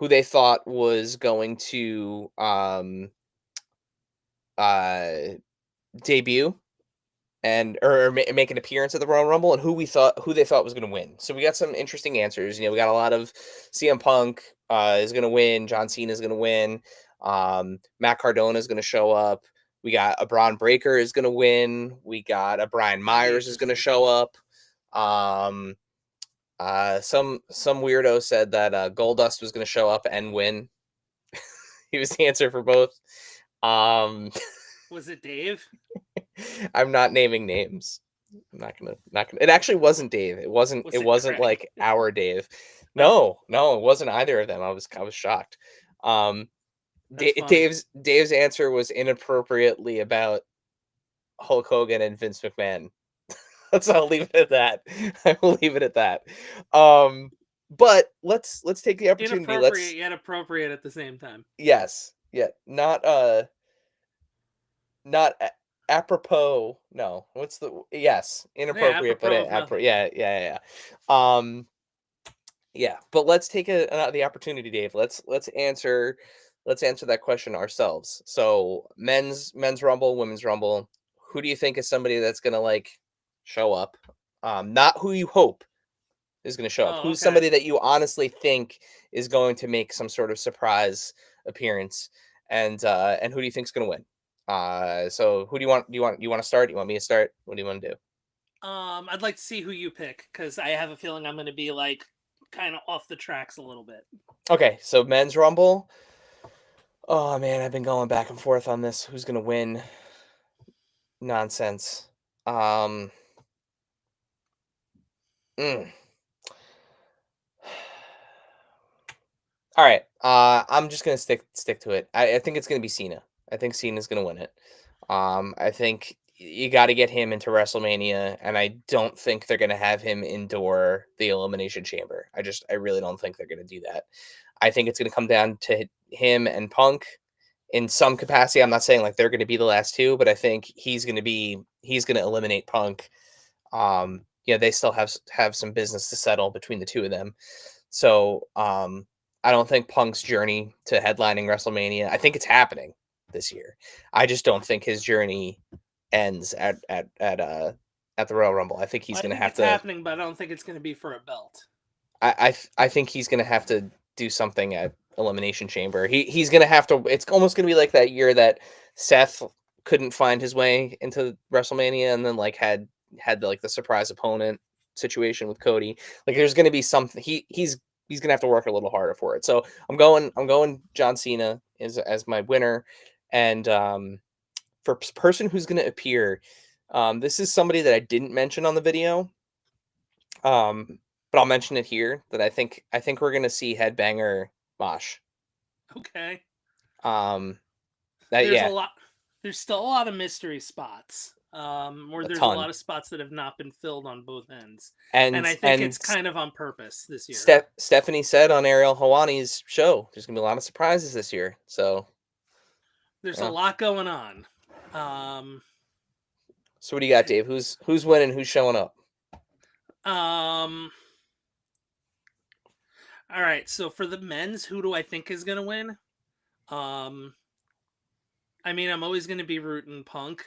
they thought was going to debut or make an appearance at the Royal Rumble, and who they thought was going to win. So we got some interesting answers. You know, we got a lot of CM Punk is going to win, John Cena is going to win, Matt Cardona is going to show up. We got a Braun Breaker is going to win. We got a Brian Myers is going to show up. Some weirdo said that Goldust was going to show up and win. He was the answer for both. Was it Dave? I'm not naming names. not gonna. It actually wasn't Dave. It wasn't Craig? like our Dave. No, it wasn't either of them. I was shocked. That's funny. Dave's answer was inappropriately about Hulk Hogan and Vince McMahon. So I'll leave it at that. I will leave it at that. But let's take the opportunity. Inappropriate yet appropriate at the same time. Yes, yeah, not apropos. No, what's the yes, Yeah, inappropriate, but apropos of nothing. yeah. Yeah, but let's take the opportunity, Dave. Let's answer that question ourselves. So, men's rumble, women's rumble. Who do you think is somebody that's gonna like show up? Not who you hope is gonna show up. Oh, Who's okay. somebody that you honestly think is going to make some sort of surprise appearance? And who do you think's gonna win? So who do you want? You want to start? You want me to start? What do you want to do? I'd like to see who you pick because I have a feeling I'm going to be like kind of off the tracks a little bit. Okay, so men's rumble. Oh man, I've been going back and forth on this. Who's gonna win? Nonsense. Um. mm. All right. I'm just gonna stick to it. I think it's gonna be Cena. I think Cena's gonna win it. I think you got to get him into WrestleMania, and I don't think they're gonna have him endure the Elimination Chamber. I really don't think they're gonna do that. I think it's gonna come down to him and Punk in some capacity. I'm not saying like they're gonna be the last two, but I think he's gonna eliminate Punk. They still have some business to settle between the two of them. So I don't think Punk's journey to headlining WrestleMania. I think it's happening this year. I just don't think his journey ends at the Royal Rumble. I think he's Well, I going to think have it's to. happening, but I don't think it's going to be for a belt. I think he's going to have to do something at Elimination Chamber. He's going to have to. It's almost going to be like that year that Seth couldn't find his way into WrestleMania, and then like had like the surprise opponent situation with Cody. Like there's going to be something. He's gonna have to work a little harder for it. So I'm going John Cena as my winner, and for person who's gonna appear, this is somebody that I didn't mention on the video, but I'll mention it here. That I think we're gonna see Headbanger Mosh. Okay. That There's a yeah, lot. There's still a lot of mystery spots. Or a there's a ton. lot of spots that have not been filled on both ends, and And I think it's kind of on purpose this year. Stephanie said on Ariel Hawani's show, there's gonna be a lot of surprises this year. So There's a yeah. lot going on. So what do you got, Dave? Who's winning? Who's showing up? Um. All right. So for the men's, who do I think is gonna win? Um. I mean, I'm always gonna be rooting Punk.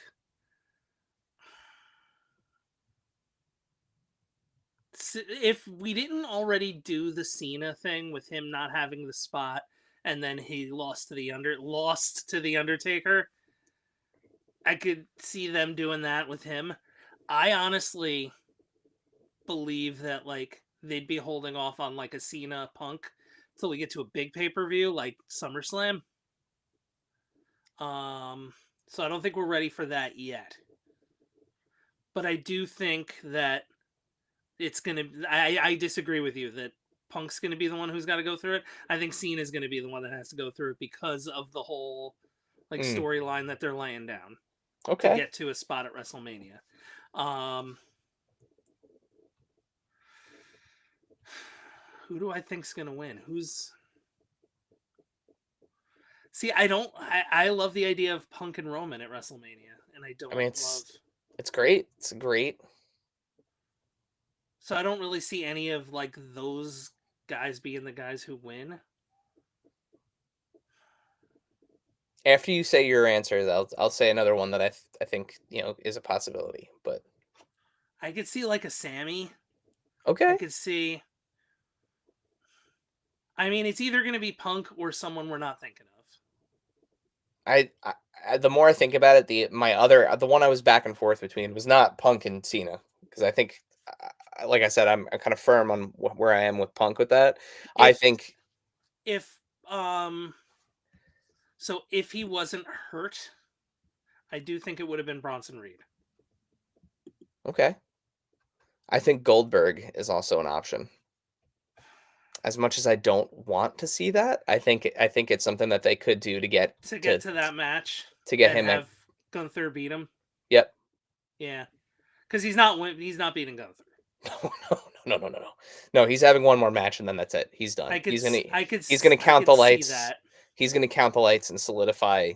If we didn't already do the Cena thing with him not having the spot, and then he lost to the Undertaker, I could see them doing that with him. I honestly believe that like they'd be holding off on like a Cena Punk till we get to a big pay-per-view like SummerSlam. So I don't think we're ready for that yet. But I do think that it's gonna. I disagree with you that Punk's gonna be the one who's got to go through it. I think Cena's gonna be the one that has to go through it because of the whole like Mm, storyline that they're laying down to okay. get to a spot at WrestleMania. Um, who do I think's gonna win? See, I don't. I love the idea of Punk and Roman at WrestleMania, and I I don't mean, love. it's great. It's great. So I don't really see any of like those guys being the guys who win. After you say your answer, I'll say another one that I think is a possibility. But I could see like a Sammy. I okay, could see. I mean, it's either going to be Punk or someone we're not thinking of. the more I think about it, the one I was back and forth between was not Punk and Cena because I think, like I said, I'm kind of firm on where I am with Punk with that. I If think if so if he wasn't hurt, I do think it would have been Bronson Reed. Okay. I think Goldberg is also an option. As much as I don't want to see that, I think it's something that they could do to get To get to that match and him at. have Gunther beat him. Yep. Yeah, because he's not beating Gunther. No. No, he's having one more match and then that's it. He's done. He's gonna count the lights. That. He's gonna count the lights and solidify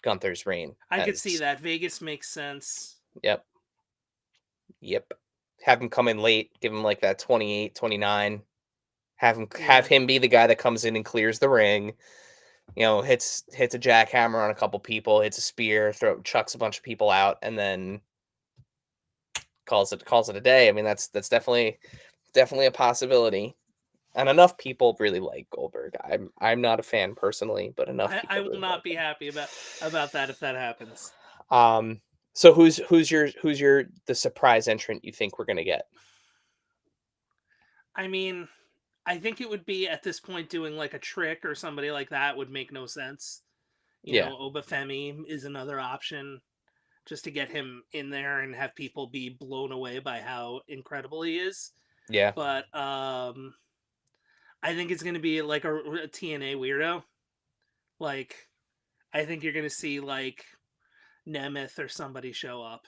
Gunther's reign. I could see that. Vegas makes sense. Yep. Have him come in late, give him like that 28, 29. Have him be the guy that comes in and clears the ring. You know, hits a jackhammer on a couple people, hits a spear, chucks a bunch of people out, and then calls it a day. I mean, that's definitely a possibility. And enough people really like Goldberg. I'm not a fan personally, but enough people I will really not like be him. happy about that if that happens. So who's the surprise entrant you think we're gonna get? I mean, I think it would be at this point doing like a Trick or somebody like that would make no sense. You know, Obafemi is another option just to get him in there and have people be blown away by how incredible he is. Yeah. But I think it's going to be like a TNA weirdo. Like, I think you're going to see like Nemeth or somebody show up.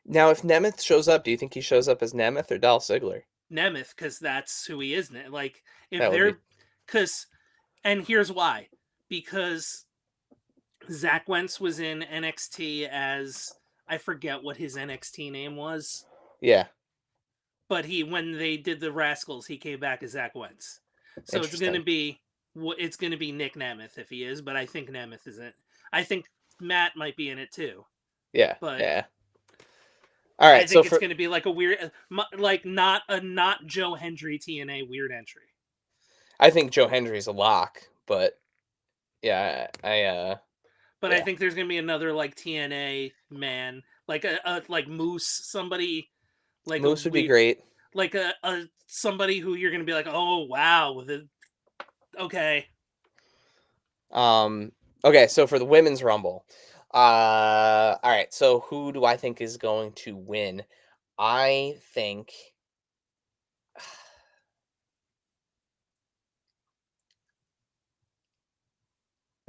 Now, if Nemeth shows up, do you think he shows up as Nemeth or Dolph Ziggler? Nemeth, because that's who he is. Like, if That would they're, be- because, and here's why. Because Zach Wentz was in NXT as, I forget what his NXT name was, Yeah. but when they did the Rascals, he came back as Zach Wentz. So it's going to be Nick Nemeth if he is, but I think Nemeth isn't. I think Matt might be in it too. Yeah. But yeah. All right. I think it's going to be like a weird, like not Joe Hendry TNA weird entry. I think Joe Hendry's a lock, but yeah, But I think there's going to be another like TNA man, like a like Moose, somebody like Moose would be great. Like a somebody who you're going to be like, oh wow, okay. Okay, so for the women's rumble, all right. So who do I think is going to win? I think.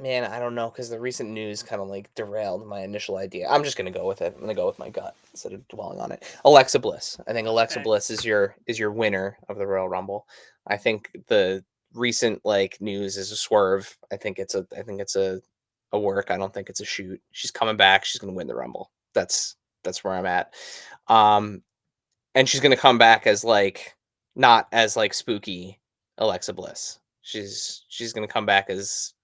Man, I don't know because the recent news kind of like derailed my initial idea. I'm just gonna go with it. I'm gonna go with my gut instead of dwelling on it. Alexa Bliss. I think Alexa Bliss is your winner of the Royal Rumble. I think the recent like news is a swerve. I think it's a work. I don't think it's a shoot. She's coming back. She's gonna win the Rumble. That's where I'm at. And she's gonna come back as like not as like spooky Alexa Bliss. She's gonna come back as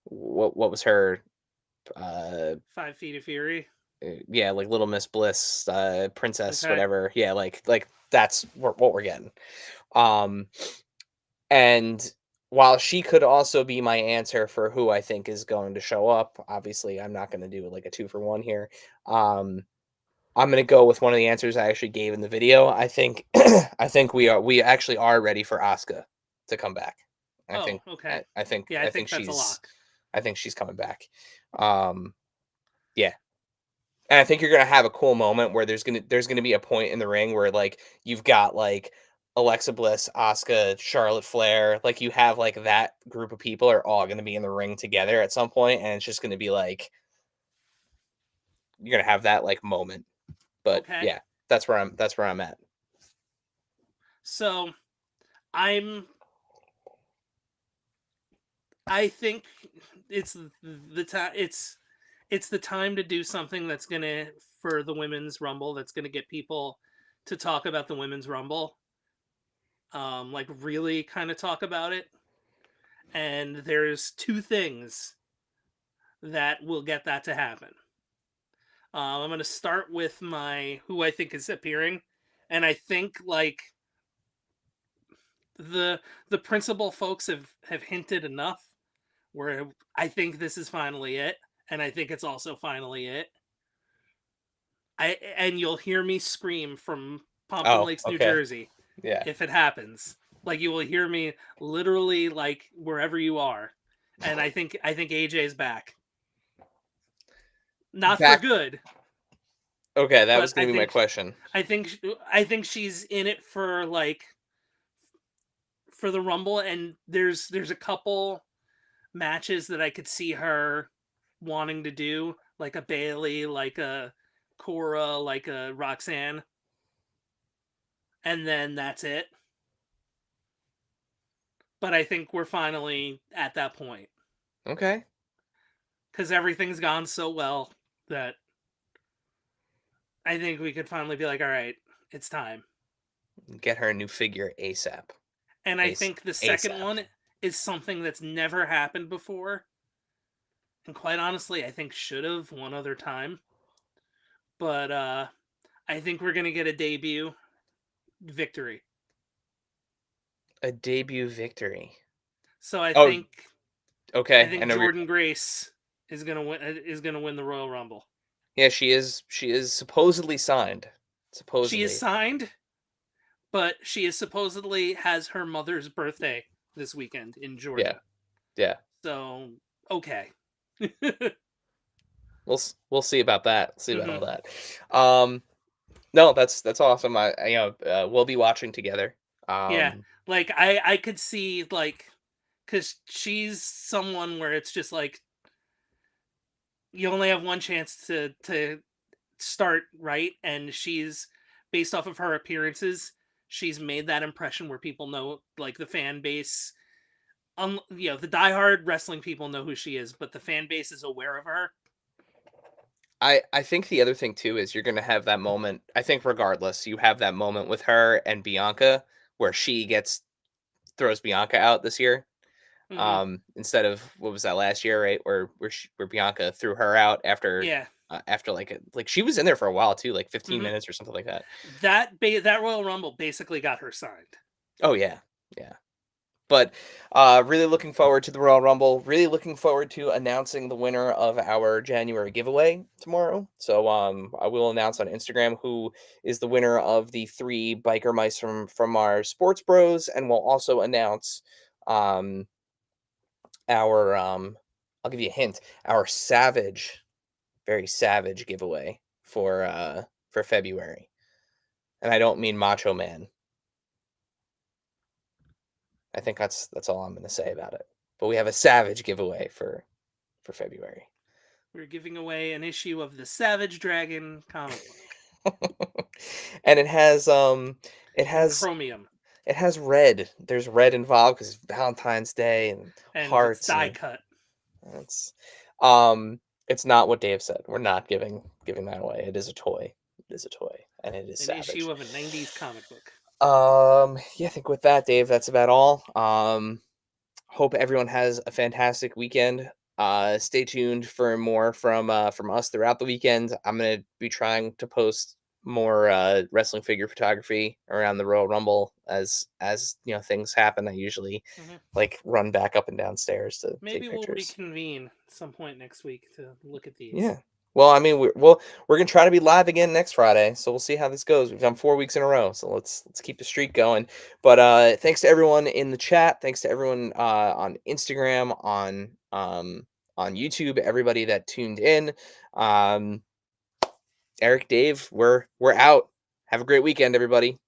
what was her 5 Feet of Fury. Yeah, like Little Miss Bliss, princess, Okay. whatever. Yeah, like that's what we're getting. And while she could also be my answer for who I think is going to show up, obviously I'm not going to do like a 2-for-1 here. I'm going to go with one of the answers I actually gave in the video. I think we actually are ready for Asuka to come back. Okay. I think that's a lock. I think she's coming back. Yeah. And I think you're gonna have a cool moment where there's gonna be a point in the ring where like you've got like Alexa Bliss, Asuka, Charlotte Flair, like you have like that group of people are all gonna be in the ring together at some point, and it's just gonna be like you're gonna have that like moment. But yeah, that's where I'm at. So I think it's the time. It's the time to do something that's gonna for the women's rumble. That's gonna get people to talk about the women's rumble. Like really kind of talk about it. And there's 2 things that will get that to happen. I'm gonna start with who I think is appearing, and I think like the principal folks have hinted enough where I think this is finally it, and I think it's also finally it. And you'll hear me scream from Pompton Lakes, New Jersey, if it happens. Like you will hear me literally like wherever you are, and I think AJ's back. Not for good. Okay, that But was going to be my question. I think she's in it for like for the Rumble, and there's a couple matches that I could see her wanting to do, like a Bailey, like a Cora, like a Roxanne, and then that's it. But I think we're finally at that point Okay. because everything's gone so well that I think we could finally be like, all right, it's time. Get her a new figure ASAP. And I think the second ASAP. one is something that's never happened before. And quite honestly, I think should have one other time. But I think we're gonna get a debut victory. A debut victory. So I Oh, think okay. I know Jordan Grace is gonna win the Royal Rumble. Yeah, she is supposedly signed. She is Supposedly. signed, but she is supposedly has her mother's birthday this weekend in Georgia. Yeah. So okay. We'll see about that. See about Mhm. all that. No, that's awesome. We'll be watching together. Yeah, Um, like I could see like because she's someone where it's just like you only have one chance to start right, and she's based off of her appearances. She's made that impression where people know, like the fan base, the diehard wrestling people know who she is, but the fan base is aware of her. I think the other thing too is you're gonna have that moment. I think regardless, you have that moment with her and Bianca where she throws Bianca out this year. Hmm. Instead of what was that last year, right? Where Bianca threw her out after Yeah. after like she was in there for a while too, like 15 Hmm. minutes or something like that. That Royal Rumble basically got her signed. Oh yeah, yeah. But really looking forward to the Royal Rumble. Really looking forward to announcing the winner of our January giveaway tomorrow. So I will announce on Instagram who is the winner of the 3 biker mice from our Sports Bros, and we'll also announce um, our I'll give you a hint, our very savage giveaway for February. And I don't mean Macho Man. I think that's all I'm going to say about it. But we have a savage giveaway for February. We're giving away an issue of the Savage Dragon comic book And it in has chromium, red. There's red involved because Valentine's Day and and it's hearts die and cut. it's um it's not what Dave said. We're not giving that away. It is a toy. It is a toy and it is An savage. issue of a '90s comic book. Yeah, I think with that, Dave, that's about all. Hope everyone has a fantastic weekend. Stay tuned for more from us throughout the weekend. I'm gonna be trying to post more wrestling figure photography around the Royal Rumble as things happen. I usually Hmm. like run back up and down stairs to Maybe take we'll pictures. reconvene some point next week to look at these. Yeah. Well, I mean, we're gonna try to be live again next Friday, so we'll see how this goes. We've done 4 weeks in a row, so let's keep the streak going. But thanks to everyone in the chat, thanks to everyone on Instagram, on YouTube, everybody that tuned in. Eric, Dave, we're out. Have a great weekend, everybody.